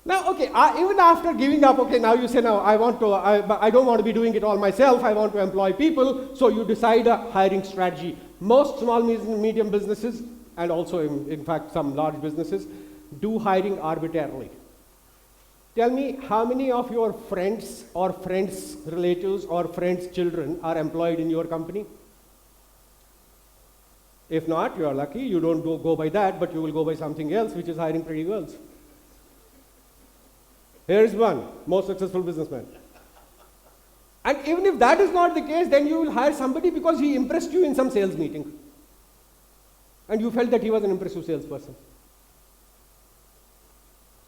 Now, okay, even after giving up, okay, now you say, now I don't want to be doing it all myself, I want to employ people, so you decide a hiring strategy. Most small, medium businesses, and also in fact some large businesses, do hiring arbitrarily. Tell me how many of your friends or friends' relatives or friends' children are employed in your company? If not, you are lucky, you don't go by that, but you will go by something else which is hiring pretty girls. Here is one, most successful businessman. And even if that is not the case, then you will hire somebody because he impressed you in some sales meeting. And you felt that he was an impressive salesperson.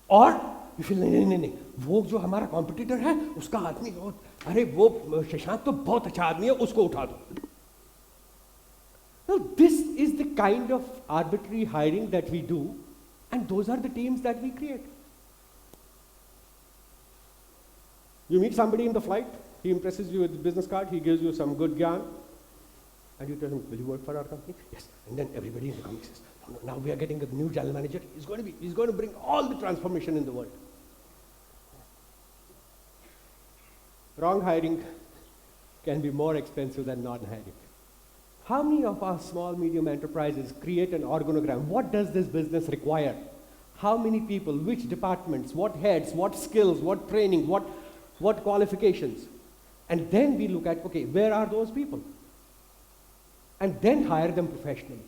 Or you feel, नहीं, वो जो हमारा competitor है, उसका आदमी, अरे वो शशांक तो बहुत अच्छा आदमी है, उसको उठा दो. Now, this is the kind of arbitrary hiring that we do, and those are the teams that we create. You meet somebody in the flight, he impresses you with a business card, he gives you some good yarn, and you tell him, will you work for our company? Yes. And then everybody in the company says, no, now we are getting a new general manager, he's going to bring all the transformation in the world. Wrong hiring can be more expensive than non-hiring. How many of our small, medium enterprises create an organogram? What does this business require? How many people, which departments, what heads, what skills, what training, what qualifications? And then we look at, okay, where are those people? And then hire them professionally.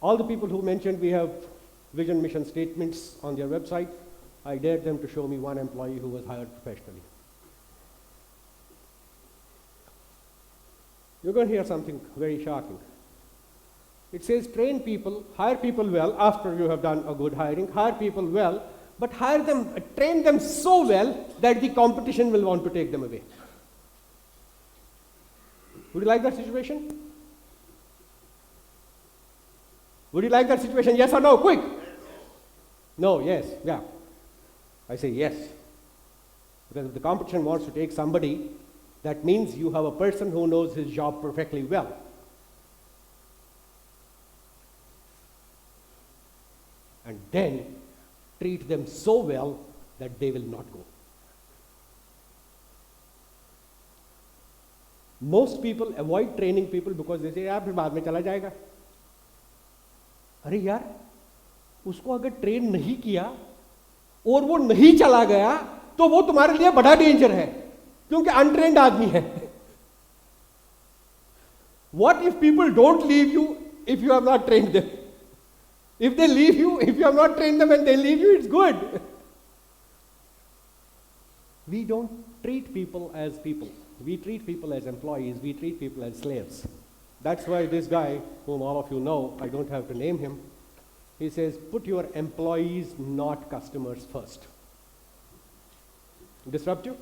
All the people who mentioned we have vision, mission statements on their website, I dared them to show me one employee who was hired professionally. You're going to hear something very shocking. It says train people, hire people well after you have done a good hiring, hire people well, but train them so well that the competition will want to take them away. Would you like that situation? Would you like that situation? Yes or no? Quick! No, yes, yeah. I say yes. Because if the competition wants to take somebody, that means you have a person who knows his job perfectly well. And then treat them so well that they will not go. Most people avoid training people because they say, यार फिर बाद में चला जाएगा. अरे यार, उसको अगर ट्रेन नहीं किया और वो नहीं चला गया, तो वो तुम्हारे लिए बड़ा डेंजर है, क्योंकि अनट्रेन्ड आदमी है. What if people don't leave you if you have not trained them? If they leave you, if you have not trained them and they leave you, it's good. We don't treat people as people. We treat people as employees. We treat people as slaves. That's why this guy, whom all of you know, I don't have to name him, he says, put your employees, not customers, first. Disrupt you?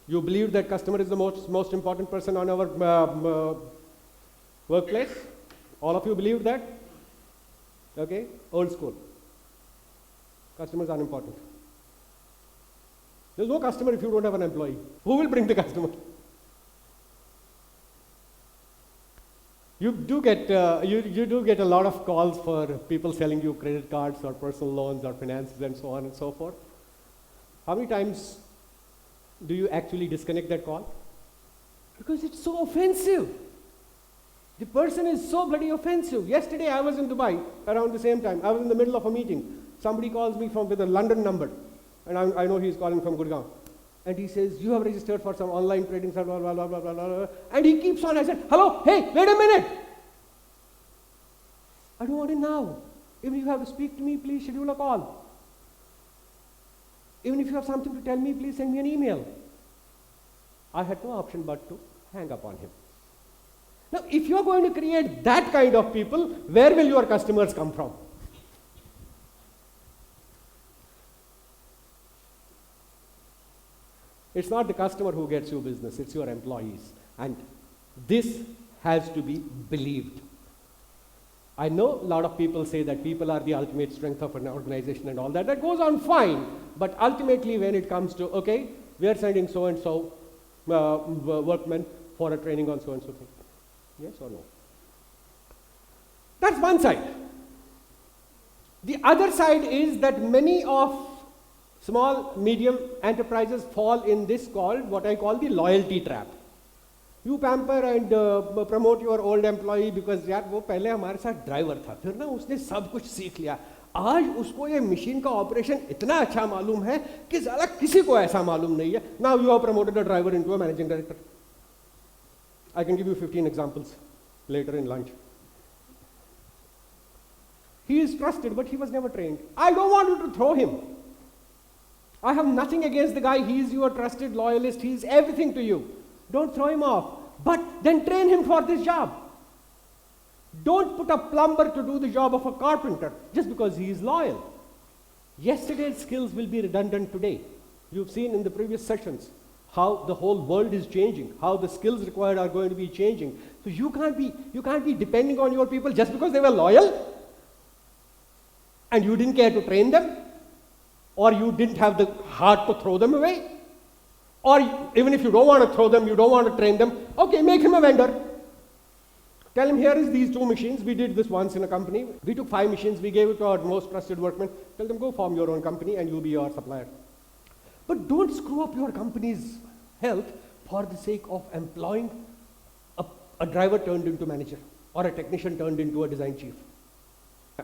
You believe that customer is the most important person on our workplace? All of you believe that? Okay, old school. Customers are unimportant. There's no customer if you don't have an employee. Who will bring the customer? You do get a lot of calls for people selling you credit cards or personal loans or finances and so on and so forth. How many times do you actually disconnect that call? Because it's so offensive. The person is so bloody offensive. Yesterday I was in Dubai around the same time. I was in the middle of a meeting. Somebody calls me with a London number, and I know he's calling from Gurgaon. And he says, you have registered for some online trading, blah, blah, blah, blah, blah, blah, blah. And he keeps on. I said, hello, hey, wait a minute. I don't want it now. Even if you have to speak to me, please schedule a call. Even if you have something to tell me, please send me an email. I had no option but to hang up on him. Now, if you are going to create that kind of people, where will your customers come from? It's not the customer who gets you business, it's your employees. And this has to be believed. I know a lot of people say that people are the ultimate strength of an organization and all that. That goes on fine. But ultimately, when it comes to, okay, we are sending so-and-so workmen for a training on so-and-so thing. Yes or no? That's one side. The other side is that many of small, medium enterprises fall in this called, what I call the loyalty trap. You pamper and promote your old employee because यार वो पहले हमारे साथ driver था, फिर ना उसने सब कुछ सीख लिया, आज उसको ये मशीन का ऑपरेशन इतना अच्छा मालूम है कि ज़रा किसी को ऐसा मालूम नहीं है. Now you have promoted a driver into a managing director. I can give you 15 examples later in lunch. He is trusted, but he was never trained. I don't want you to throw him. I have nothing against the guy. He is your trusted loyalist. He is everything to you. Don't throw him off. But then train him for this job. Don't put a plumber to do the job of a carpenter just because he is loyal. Yesterday's skills will be redundant today. You've seen in the previous sessions how the whole world is changing, how the skills required are going to be changing. So you can't be depending on your people just because they were loyal and you didn't care to train them, or you didn't have the heart to throw them away, or even if you don't want to throw them, you don't want to train them, okay, make him a vendor. Tell him, here is these 2 machines. We did this once in a company. We took 5 machines, we gave it to our most trusted workmen. Tell them, go form your own company and you'll be your supplier. But don't screw up your company's health for the sake of employing a driver turned into manager or a technician turned into a design chief.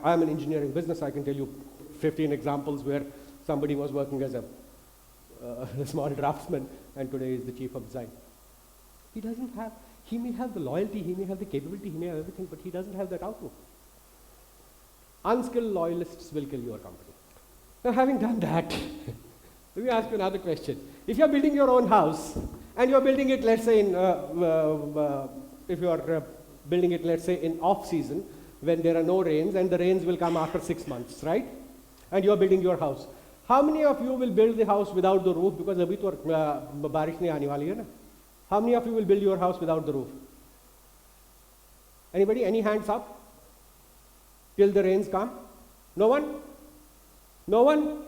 I am an engineering business. I can tell you 15 examples where somebody was working as a small draftsman and today is the chief of design. He may have the loyalty, he may have the capability, he may have everything, but he doesn't have that outlook. Unskilled loyalists will kill your company. Now, having done that, let me ask you another question. If you're building your own house and you're building it, let's say, in off season, when there are no rains, and the rains will come after 6 months, right? And you're building your house. How many of you will build the house without the roof? Because abhi to barish nahi aane wali hai na. How many of you will build your house without the roof? Anybody? Any hands up? Till the rains come? No one? No one?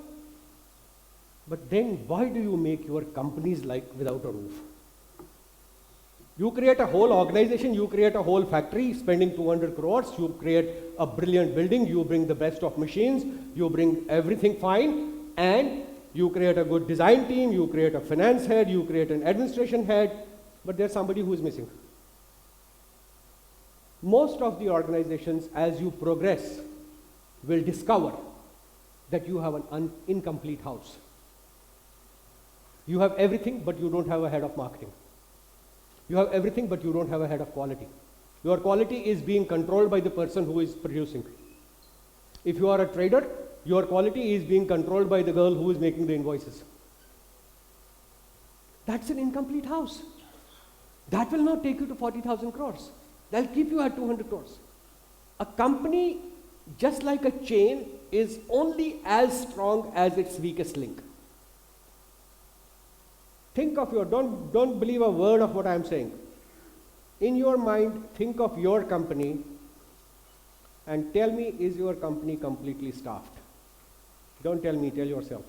But then why do you make your companies like without a roof? You create a whole organization, you create a whole factory spending 200 crores, you create a brilliant building, you bring the best of machines, you bring everything fine, and you create a good design team, you create a finance head, you create an administration head, but there's somebody who is missing. Most of the organizations, as you progress, will discover that you have an incomplete house. You have everything, but you don't have a head of marketing. You have everything, but you don't have a head of quality. Your quality is being controlled by the person who is producing. If you are a trader, your quality is being controlled by the girl who is making the invoices. That's an incomplete house. That will not take you to 40,000 crores. That'll keep you at 200 crores. A company, just like a chain, is only as strong as its weakest link. Think of don't believe a word of what I'm saying. In your mind, think of your company and tell me, is your company completely staffed? Don't tell me, tell yourself.